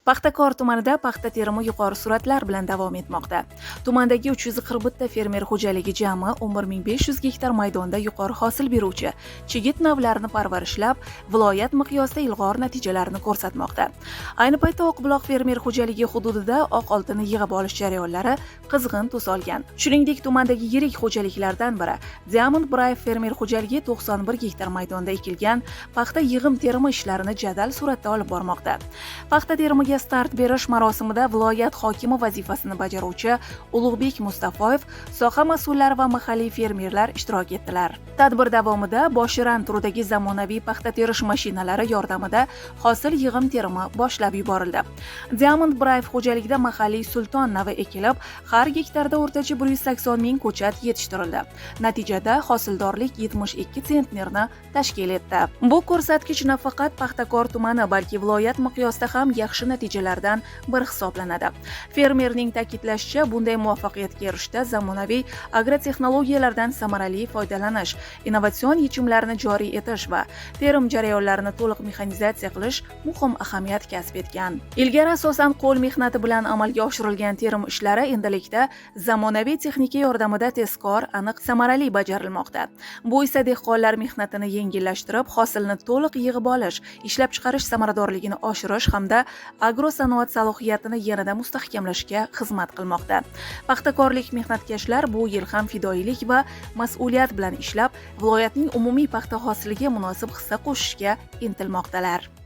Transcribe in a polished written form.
Paxtakor tumanida paxta terimi yuqori sur'atlar bilan davom etmoqda. Tumandagi 341 ta fermer xo'jaligi jami 11500 gektar maydonda yuqori hosil beruvchi chigit navlarini parvarishlab, viloyat miqyosida ilg'or natijalarni ko'rsatmoqda. Ayni paytda Oqbuloq fermer xo'jaligi hududida oq oltinni yig'ib olish jarayonlari qizg'in tus olgan. Shuningdek, tumandagi yirik xo'jaliklardan biri Diamond Brave fermer xo'jaligi 91 gektar maydonda ekilgan paxta yig'im terimi ishlarini jadal suratda olib bormoqda. Paxta terimiga start berish marosimida viloyat hokimi vazifasini bajaruvchi Ulug'bek Mustafoyev, soha mas'ullari va mahalliy fermerlar ishtirok etdilar. Tadbir davomida boshiran turidagi zamonaviy paxta terish mashinalari yordamida hosil yig'im terimi boshlab yuborildi. Diamond Brave xo'jaligida mahalliy sulton navi ekilib, har gektarda o'rtacha 180 ming ko'chat yetishtirildi. Natijada hosildorlik 72 sentnerni tashkil etdi. Bu ko'rsatkich nafaqat Paxtakor tumani, balki viloyat miqyosida ham yaxshi natijalardan biri hisoblanadi. Fermerning ta'kidlashicha, bunday muvaffaqiyatga erishishda zamonaviy agrotexnologiyalardan samarali foydalanish, innovatsion yechimlarni joriy etish va terim jarayonlarini to'liq mexanizatsiya qilish muhim ahamiyat kasb etgan. Ilgari asosan qo'l mehnati bilan amalga oshirilgan terim ishlari endilikda zamonaviy texnika yordamida tezkor, aniq, samarali bajarilmoqda. Bu esa dehqonlar mehnatini yengillashtirib, hosilni to'liq yig'ib olish, ishlab chiqarish samaradorligini oshirish hamda agrosanoat salohiyatini yanada mustahkamlashga xizmat qilmoqda. Paxtakorlik mehnatkashlar bu yil ham fidoyilik va mas'uliyat bilan ishlab, viloyatning umumiy paxta hosiliga munosib hissa qo'shishga intilmoqdalar.